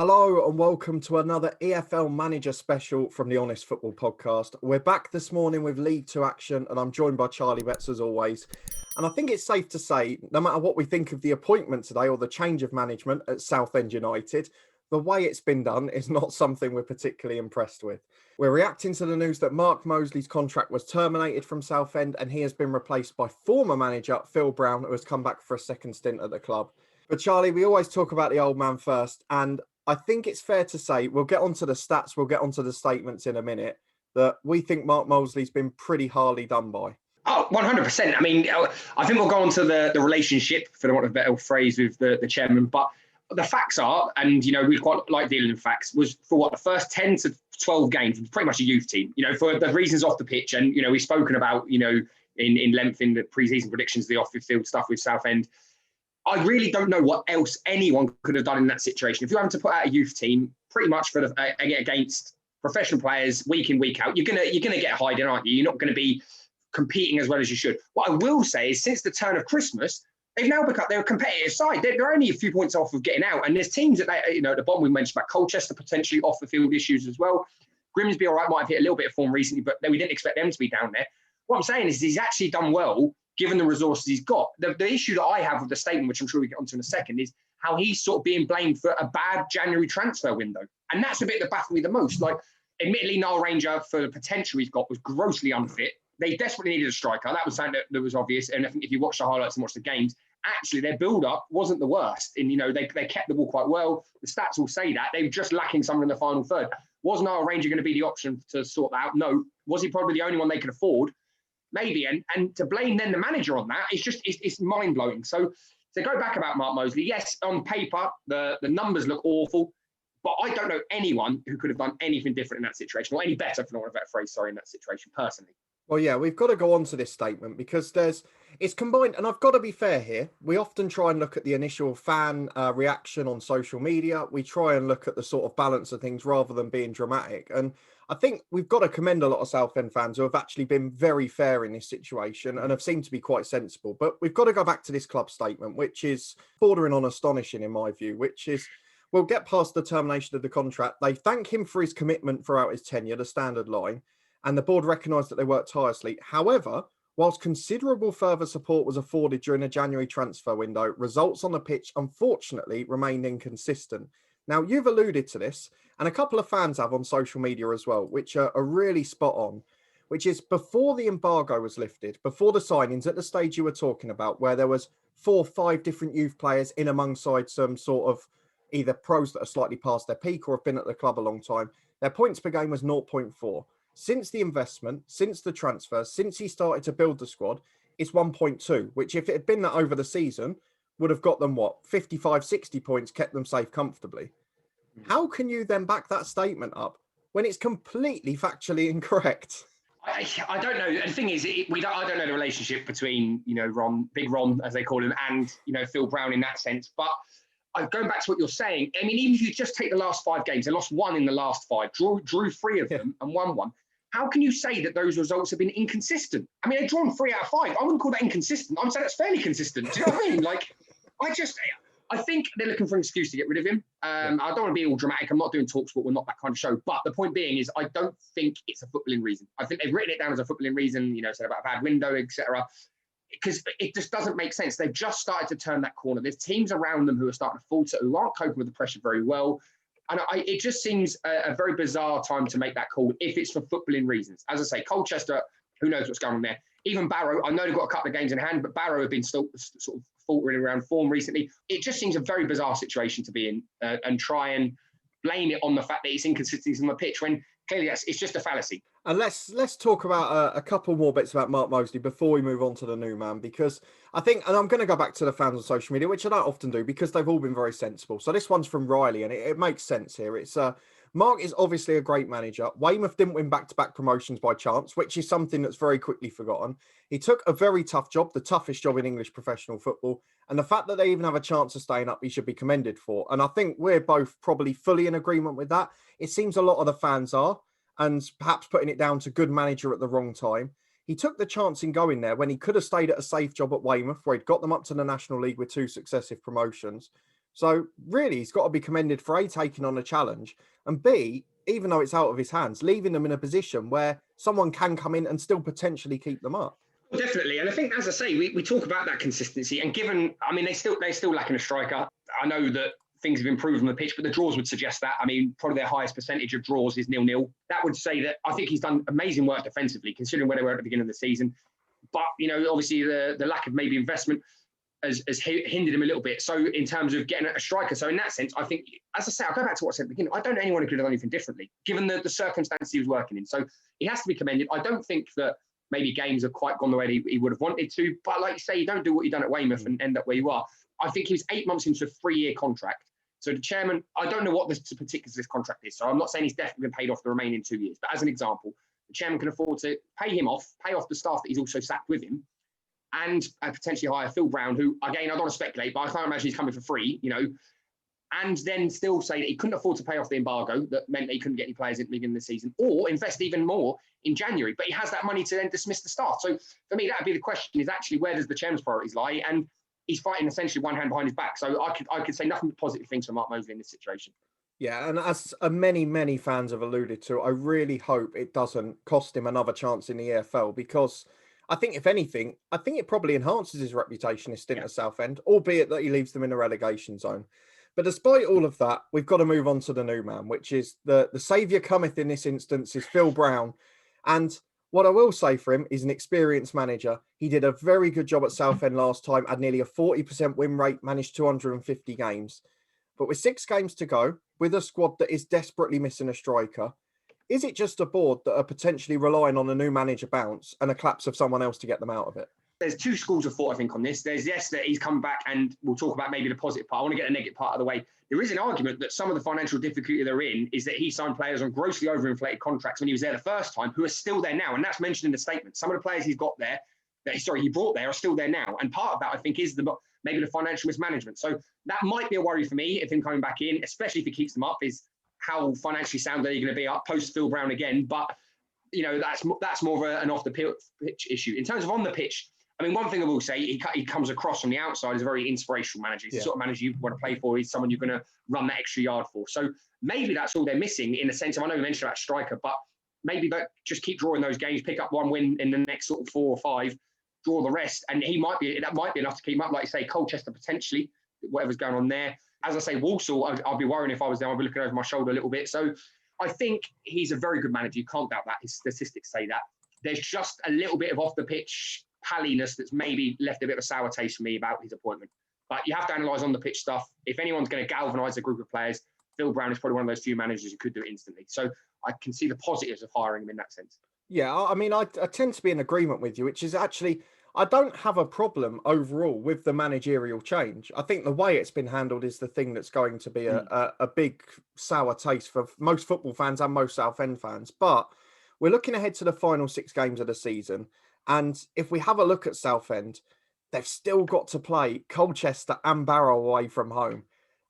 Hello and welcome to another EFL Manager special from the Honest Football Podcast. We're back this morning with League 2 action and I'm joined by Charlie Betts as always. And I think it's safe to say, no matter what we think of the appointment today or the change of management at Southend United, the way it's been done is not something we're particularly impressed with. We're reacting to the news that Mark Molesley's contract was terminated from Southend and he has been replaced by former manager Phil Brown, who has come back for a second stint at the club. But Charlie, we always talk about the old man first, and I think it's fair to say, we'll get onto the stats, we'll get onto the statements in a minute, that we think Mark Molesley's been pretty hardly done by. Oh, 100%. I mean, I think we'll go on to the relationship, for the want of a better phrase, with the chairman. But the facts are, and, we quite like dealing in facts, was for the first 10 to 12 games, pretty much a youth team, for the reasons off the pitch. And, we've spoken about, in length in the pre-season predictions, the off-the-field stuff with Southend. I really don't know what else anyone could have done in that situation. If you're having to put out a youth team, pretty much for against professional players week in, week out, you're gonna get hiding, aren't you? You're not going to be competing as well as you should. What I will say is, since the turn of Christmas, they've now become a competitive side. They're only a few points off of getting out, and there's teams at the bottom we mentioned about Colchester potentially off the field issues as well. Grimsby, all right, might have hit a little bit of form recently, but we didn't expect them to be down there. What I'm saying is he's actually done well, given the resources he's got. The issue that I have with the statement, which I'm sure we get onto in a second, is how he's sort of being blamed for a bad January transfer window. And that's the bit that baffled me the most. Like, admittedly, Niall Ranger, for the potential he's got, was grossly unfit. They desperately needed a striker. That was something that was obvious. And I think if you watch the highlights and watch the games, actually their build-up wasn't the worst. And, they kept the ball quite well. The stats will say that. They were just lacking someone in the final third. Was Niall Ranger going to be the option to sort that out? No. Was he probably the only one they could afford? Maybe, and to blame then the manager on that, it's mind-blowing. So to go back about Mark Molesley, yes, on paper, the numbers look awful, but I don't know anyone who could have done anything different in that situation, or any better, for the want of a better phrase, in that situation, personally. Well, yeah, we've got to go on to this statement because it's combined, and I've got to be fair here. We often try and look at the initial fan reaction on social media. We try and look at the sort of balance of things rather than being dramatic. And I think we've got to commend a lot of Southend fans who have actually been very fair in this situation and have seemed to be quite sensible. But we've got to go back to this club statement, which is bordering on astonishing in my view, which is, we'll get past the termination of the contract. They thank him for his commitment throughout his tenure, the standard line, and the board recognised that they worked tirelessly. However, whilst considerable further support was afforded during the January transfer window, results on the pitch unfortunately remained inconsistent. Now, you've alluded to this, and a couple of fans have on social media as well, which are really spot on, which is before the embargo was lifted, before the signings, at the stage you were talking about, where there was 4 or 5 different youth players in alongside some sort of either pros that are slightly past their peak or have been at the club a long time, their points per game was 0.4. Since the investment, since the transfer, since he started to build the squad, it's 1.2, which if it had been that over the season, would have got them, 55, 60 points, kept them safe comfortably. How can you then back that statement up when it's completely factually incorrect? I don't know. The thing is, I don't know the relationship between, Big Ron, as they call him, and, Phil Brown in that sense. But going back to what you're saying, I mean, even if you just take the last 5 games, they lost 1 in the last 5, drew 3 of them and won 1. How can you say that those results have been inconsistent? I mean, they've drawn 3 out of 5. I wouldn't call that inconsistent. I'm saying that's fairly consistent. Do you know what I mean? Like, I think they're looking for an excuse to get rid of him. I don't want to be all dramatic. I'm not doing TalkSport. We're not that kind of show. But the point being is, I don't think it's a footballing reason. I think they've written it down as a footballing reason, said about a bad window, etc. Because it just doesn't make sense. They've just started to turn that corner. There's teams around them who are starting to falter, who aren't coping with the pressure very well. And it just seems a very bizarre time to make that call if it's for footballing reasons. As I say, Colchester, who knows what's going on there. Even Barrow, I know they've got a couple of games in hand, but Barrow have been still sort of faltering around form recently. It just seems a very bizarre situation to be in and try and blame it on the fact that it's inconsistencies on the pitch when clearly it's just a fallacy. And let's talk about a couple more bits about Mark Molesley before we move on to the new man, because I think, and I'm going to go back to the fans on social media, which I don't often do because they've all been very sensible. So this one's from Riley, and it makes sense here. It's Mark is obviously a great manager. Weymouth didn't win back-to-back promotions by chance, which is something that's very quickly forgotten. He took a very tough job, the toughest job in English professional football. And the fact that they even have a chance of staying up, he should be commended for. And I think we're both probably fully in agreement with that. It seems a lot of the fans are, and perhaps putting it down to good manager at the wrong time. He took the chance in going there when he could have stayed at a safe job at Weymouth, where he'd got them up to the National League with 2 successive promotions. So really, he's got to be commended for A, taking on a challenge, and B, even though it's out of his hands, leaving them in a position where someone can come in and still potentially keep them up. Well, definitely. And I think, as I say, we talk about that consistency. And given, I mean, they're still lacking a striker. I know that things have improved on the pitch, but the draws would suggest that. I mean, probably their highest percentage of draws is 0-0. That would say that I think he's done amazing work defensively, considering where they were at the beginning of the season. But, obviously the lack of maybe investment has hindered him a little bit. So in terms of getting a striker, so in that sense, I think, as I say, I'll go back to what I said at the beginning. I don't know anyone who could have done anything differently, given the circumstances he was working in. So he has to be commended. I don't think that maybe games have quite gone the way he would have wanted to. But like you say, you don't do what you've done at Weymouth and end up where you are. I think he was 8 months into a 3-year contract. So the chairman, I don't know what the particulars of this contract is. So I'm not saying he's definitely been paid off the remaining 2 years. But as an example, the chairman can afford to pay him off, pay off the staff that he's also sacked with him, and potentially hire Phil Brown, who, again, I don't want to speculate, but I can't imagine he's coming for free, and then still say that he couldn't afford to pay off the embargo that meant that he couldn't get any players in the beginning of the season, or invest even more in January. But he has that money to then dismiss the staff. So for me, that would be the question, is actually where does the chairman's priorities lie? And he's fighting essentially one hand behind his back. So I could say nothing but positive things for Mark Molesley in this situation. Yeah, and as many fans have alluded to, I really hope it doesn't cost him another chance in the EFL, because I think, if anything, I think it probably enhances his reputation, his stint at Southend, albeit that he leaves them in a relegation zone. But despite all of that, we've got to move on to the new man, which is the saviour cometh in this instance is Phil Brown. And what I will say for him, he's an experienced manager. He did a very good job at Southend last time, had nearly a 40% win rate, managed 250 games. But with 6 games to go, with a squad that is desperately missing a striker, is it just a board that are potentially relying on a new manager bounce and a collapse of someone else to get them out of it? There's 2 schools of thought, I think, on this. There's, yes, that he's come back, and we'll talk about maybe the positive part. I want to get the negative part out of the way. There is an argument that some of the financial difficulty they're in is that he signed players on grossly overinflated contracts when he was there the first time, who are still there now. And that's mentioned in the statement. Some of the players he's got there, he brought there, are still there now. And part of that, I think, is maybe the financial mismanagement. So that might be a worry for me if him coming back in, especially if he keeps them up, is how financially sound are you going to be up post Phil Brown again. But, that's more of an off the pitch issue. In terms of on the pitch, I mean, one thing I will say, he comes across from the outside as a very inspirational manager. He's the sort of manager you want to play for. He's someone you're going to run that extra yard for. So maybe that's all they're missing, in the sense of, I know we mentioned about striker, but maybe just keep drawing those games, pick up one win in the next sort of 4 or 5, draw the rest. And that might be enough to keep him up. Like you say, Colchester potentially, whatever's going on there. As I say, Walsall, I'd be worrying if I was there. I'd be looking over my shoulder a little bit. So I think he's a very good manager. You can't doubt that. His statistics say that. There's just a little bit of off the pitch palliness that's maybe left a bit of a sour taste for me about his appointment. But you have to analyse on the pitch stuff. If anyone's going to galvanise a group of players, Phil Brown is probably one of those few managers who could do it instantly. So I can see the positives of hiring him in that sense. Yeah, I mean, I tend to be in agreement with you, which is actually, I don't have a problem overall with the managerial change. I think the way it's been handled is the thing that's going to be a big sour taste for most football fans and most Southend fans. But we're looking ahead to the final 6 games of the season. And if we have a look at Southend, they've still got to play Colchester and Barrow away from home.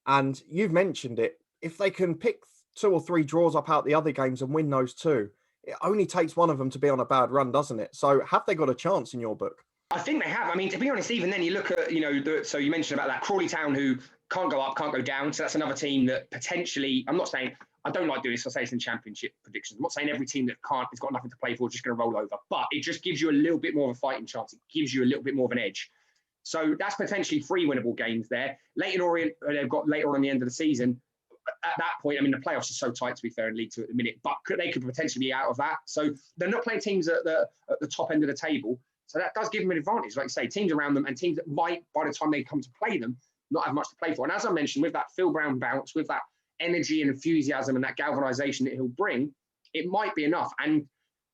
And you've mentioned it. If they can pick 2 or 3 draws up out the other games and win those 2, it only takes one of them to be on a bad run, doesn't it? So have they got a chance in your book? I think they have. I mean, to be honest, even then you look at, so you mentioned about that Crawley Town, who can't go up, can't go down. So that's another team that potentially, I'm not saying, I don't like doing this, I say it's in championship predictions. I'm not saying every team that has got nothing to play for is just going to roll over, but it just gives you a little bit more of a fighting chance. It gives you a little bit more of an edge. So that's potentially 3 winnable games there. Leighton Orient, they've got later on the end of the season. At that point, I mean, the playoffs are so tight, to be fair, in League Two at the minute, but they could potentially be out of that. So they're not playing teams at the top end of the table. So that does give them an advantage. Like I say, teams around them and teams that might, by the time they come to play them, not have much to play for. And as I mentioned, with that Phil Brown bounce, with that energy and enthusiasm and that galvanisation that he'll bring, it might be enough. And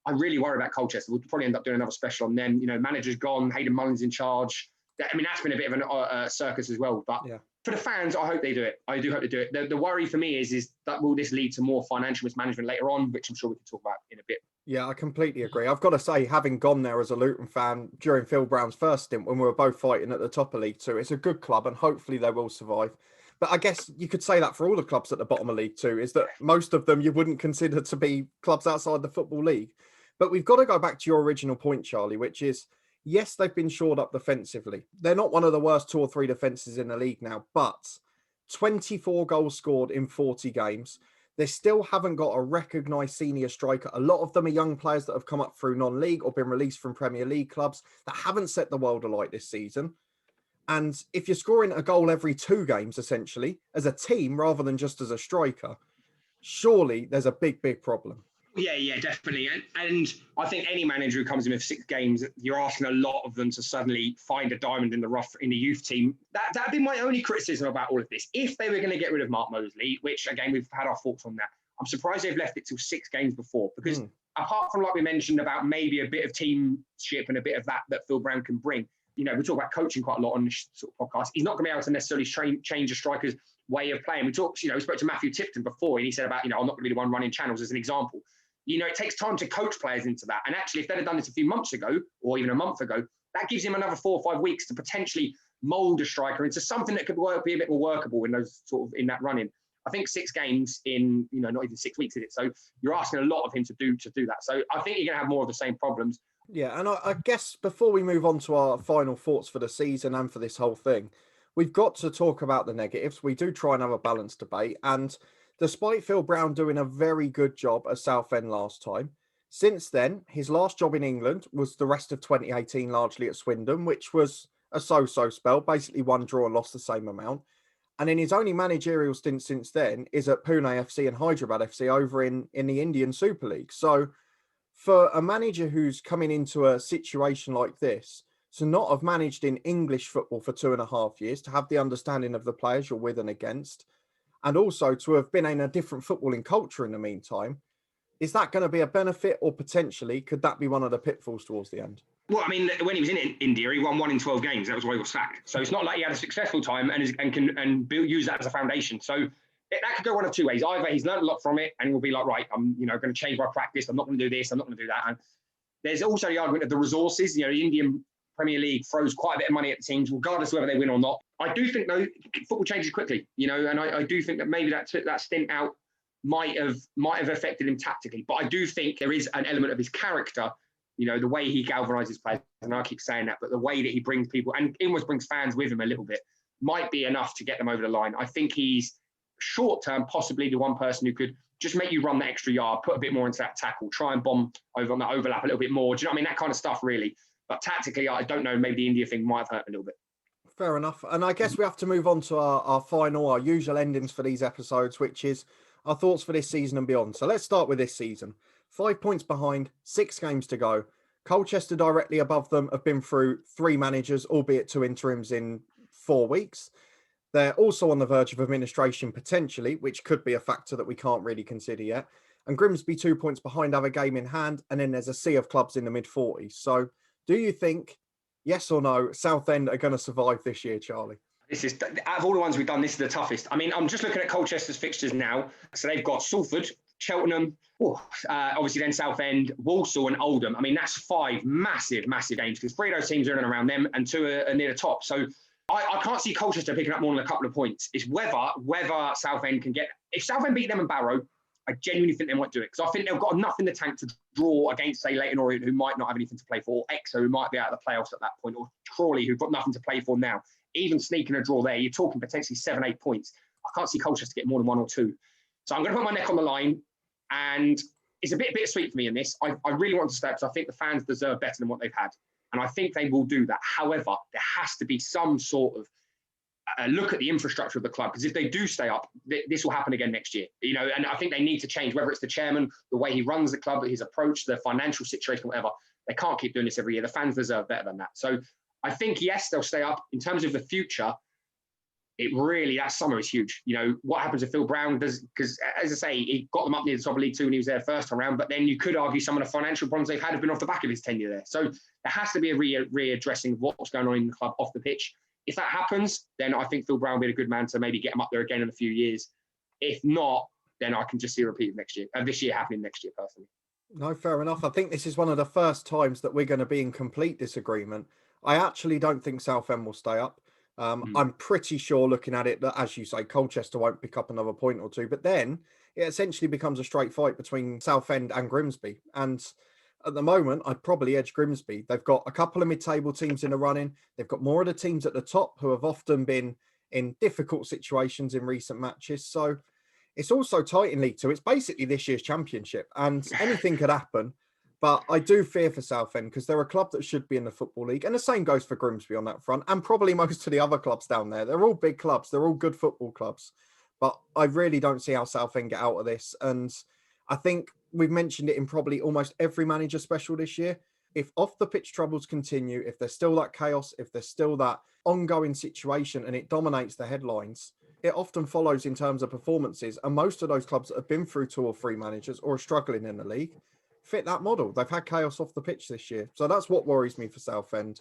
I really worry about Colchester. We'll probably end up doing another special on them. Manager's gone, Hayden Mullins in charge. I mean, that's been a bit of a circus as well. But for the fans, I hope they do it. I do hope they do it. The worry for me is that will this lead to more financial mismanagement later on, which I'm sure we can talk about in a bit. Yeah, I completely agree. I've got to say, having gone there as a Luton fan during Phil Brown's first stint when we were both fighting at the top of League Two, it's a good club and hopefully they will survive. But I guess you could say that for all the clubs at the bottom of League Two, is that most of them you wouldn't consider to be clubs outside the Football League. But we've got to go back to your original point, Charlie, which is, yes, they've been shored up defensively. They're not one of the worst 2 or 3 defences in the league now, but 24 goals scored in 40 games. They still haven't got a recognised senior striker. A lot of them are young players that have come up through non-league or been released from Premier League clubs that haven't set the world alight this season. And if you're scoring a goal every 2 games, essentially, as a team rather than just as a striker, surely there's a big, big problem. Yeah, definitely. And I think any manager who comes in with 6 games, you're asking a lot of them to suddenly find a diamond in the rough in the youth team. That'd be my only criticism about all of this. If they were going to get rid of Mark Molesley, which, again, we've had our thoughts on that, I'm surprised they've left it till 6 games before. Because apart from, like we mentioned, about maybe a bit of teamship and a bit of that Phil Brown can bring, we talk about coaching quite a lot on this sort of podcast. He's not going to be able to necessarily change a striker's way of playing. We spoke to Matthew Tipton before, and he said about, I'm not going to be the one running channels as an example. It takes time to coach players into that. And actually, if they'd have done this a few months ago, or even a month ago, that gives him another 4 or 5 weeks to potentially mould a striker into something that could be a bit more workable in that running. I think 6 games in, not even 6 weeks, is it? So you're asking a lot of him to do that. So I think you're going to have more of the same problems. Yeah, and I guess before we move on to our final thoughts for the season and for this whole thing, we've got to talk about the negatives. We do try and have a balanced debate. And despite Phil Brown doing a very good job at Southend last time, since then, his last job in England was the rest of 2018 largely at Swindon, which was a so-so spell, basically one draw and lost the same amount. And in his only managerial stint since then is at Pune FC and Hyderabad FC over in the Indian Super League. So for a manager who's coming into a situation like this, to not have managed in English football for 2.5 years, to have the understanding of the players you're with and against, and also to have been in a different footballing culture in the meantime, is that going to be a benefit, or potentially could that be one of the pitfalls towards the end? Well, I mean, when he was in India, he won 1 in 12 games. That was why he was sacked. So it's not like he had a successful time and can use that as a foundation. So that could go one of 2 ways. Either he's learned a lot from it and will be like, right, I'm going to change my practice. I'm not going to do this. I'm not going to do that. And there's also the argument of the resources. The Indian Premier League throws quite a bit of money at the teams, regardless of whether they win or not. I do think, though, football changes quickly, and I do think that maybe that stint out might have affected him tactically. But I do think there is an element of his character, the way he galvanises players, and I keep saying that, but the way that he brings people and almost brings fans with him a little bit might be enough to get them over the line. I think he's short term possibly the one person who could just make you run that extra yard, put a bit more into that tackle, try and bomb over on that overlap a little bit more. Do you know what I mean? That kind of stuff, really. But tactically, I don't know, maybe the India thing might have hurt a little bit. Fair enough. And I guess we have to move on to our usual endings for these episodes, which is our thoughts for this season and beyond. So let's start with this season. 5 points behind, 6 games to go. Colchester directly above them have been through 3 managers, albeit 2 interims in 4 weeks. They're also on the verge of administration potentially, which could be a factor that we can't really consider yet. And Grimsby 2 points behind have a game in hand. And then there's a sea of clubs in the mid-40s. So do you think, yes or no, Southend are going to survive this year, Charlie? This is, out of all the ones we've done, this is the toughest. I mean, I'm just looking at Colchester's fixtures now. So they've got Salford, Cheltenham, obviously then Southend, Walsall and Oldham. I mean, that's 5 massive games because 3 of those teams are in and around them and 2 are near the top. So I can't see Colchester picking up more than a couple of points. It's whether Southend can get... If Southend beat them and Barrow, I genuinely think they might do it because I think they've got enough in the tank to draw against, say, Leyton Orient, who might not have anything to play for, or Exeter, who might be out of the playoffs at that point, or Crawley, who've got nothing to play for now. Even sneaking a draw there, you're talking potentially 7-8 points. I can't see Colchester get more than 1 or 2. So I'm going to put my neck on the line, and it's a bit bittersweet for me in this. I really want to stay because I think the fans deserve better than what they've had, and I think they will do that. However, there has to be some sort of look at the infrastructure of the club, because if they do stay up, this will happen again next year. And I think they need to change, whether it's the chairman, the way he runs the club, his approach, the financial situation, whatever. They can't keep doing this every year. The fans deserve better than that. So I think, yes, they'll stay up. In terms of the future, that summer is huge. What happens if Phil Brown does, because as I say, he got them up near the top of League Two when he was there first time around, but then you could argue some of the financial problems they've had have been off the back of his tenure there. So there has to be a readdressing of what's going on in the club off the pitch. If that happens, then I think Phil Brown will be a good man to maybe get him up there again in a few years. If not, then I can just see a repeat of this year happening next year, personally. No, fair enough. I think this is one of the first times that we're going to be in complete disagreement. I actually don't think Southend will stay up. I'm pretty sure, looking at it, that, as you say, Colchester won't pick up another point or 2. But then it essentially becomes a straight fight between Southend and Grimsby. And at the moment, I'd probably edge Grimsby. They've got a couple of mid-table teams in the running. They've got more of the teams at the top who have often been in difficult situations in recent matches. So it's also tight in League Two. It's basically this year's championship and anything could happen. But I do fear for Southend because they're a club that should be in the Football League. And the same goes for Grimsby on that front and probably most of the other clubs down there. They're all big clubs. They're all good football clubs. But I really don't see how Southend get out of this. And I think we've mentioned it in probably almost every manager special this year. If off the pitch troubles continue, if there's still that chaos, if there's still that ongoing situation and it dominates the headlines, it often follows in terms of performances. And most of those clubs that have been through 2 or 3 managers or are struggling in the league fit that model. They've had chaos off the pitch this year. So that's what worries me for Southend.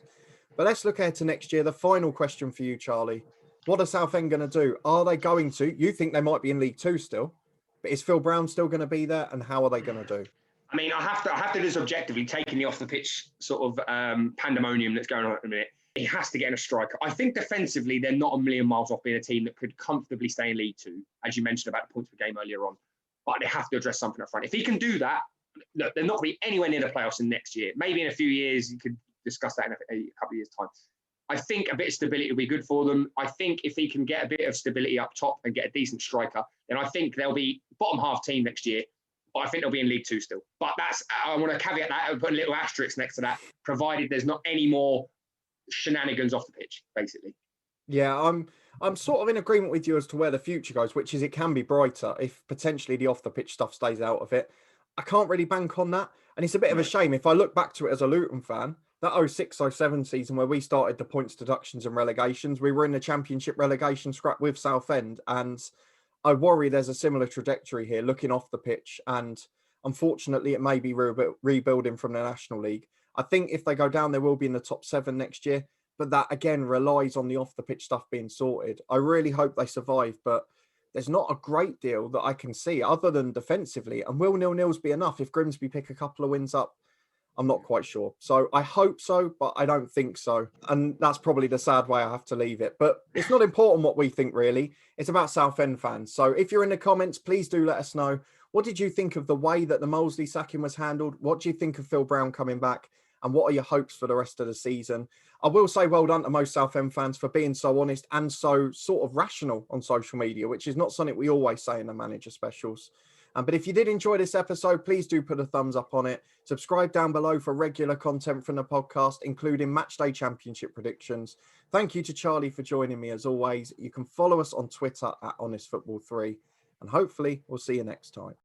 But let's look ahead to next year. The final question for you, Charlie. What are Southend going to do? Are they going to? You think they might be in League Two still, but is Phil Brown still going to be there? And how are they going to do? I mean, I have to do this objectively, taking the off the pitch sort of pandemonium that's going on at the minute. He has to get in a striker. I think defensively, they're not a million miles off being a team that could comfortably stay in League Two, as you mentioned about the points per game earlier on. But they have to address something up front. If he can do that, look, they're not going to be anywhere near the playoffs in next year. Maybe in a few years, you could discuss that in a couple of years' time. I think a bit of stability will be good for them. I think if he can get a bit of stability up top and get a decent striker, then I think they'll be bottom half team next year. But I think they'll be in League Two still. But I want to caveat that and put a little asterisk next to that, provided there's not any more shenanigans off the pitch, basically. Yeah, I'm sort of in agreement with you as to where the future goes, which is it can be brighter if potentially the off the pitch stuff stays out of it. I can't really bank on that. And it's a bit of a shame. If I look back to it as a Luton fan, that 06-07 season where we started the points deductions and relegations, we were in the championship relegation scrap with Southend. And I worry there's a similar trajectory here looking off the pitch. And unfortunately, it may be rebuilding from the National League. I think if they go down, they will be in the top 7 next year. But that, again, relies on the off the pitch stuff being sorted. I really hope they survive, but there's not a great deal that I can see other than defensively. And will 0-0s be enough if Grimsby pick a couple of wins up? I'm not quite sure. So I hope so, but I don't think so. And that's probably the sad way I have to leave it. But it's not important what we think, really. It's about Southend fans. So if you're in the comments, please do let us know. What did you think of the way that the Molesley sacking was handled? What do you think of Phil Brown coming back? And what are your hopes for the rest of the season? I will say well done to most Southend fans for being so honest and so sort of rational on social media, which is not something we always say in the manager specials. But if you did enjoy this episode, please do put a thumbs up on it. Subscribe down below for regular content from the podcast, including Matchday Championship predictions. Thank you to Charlie for joining me as always. You can follow us on Twitter at HonestFootball3. And hopefully we'll see you next time.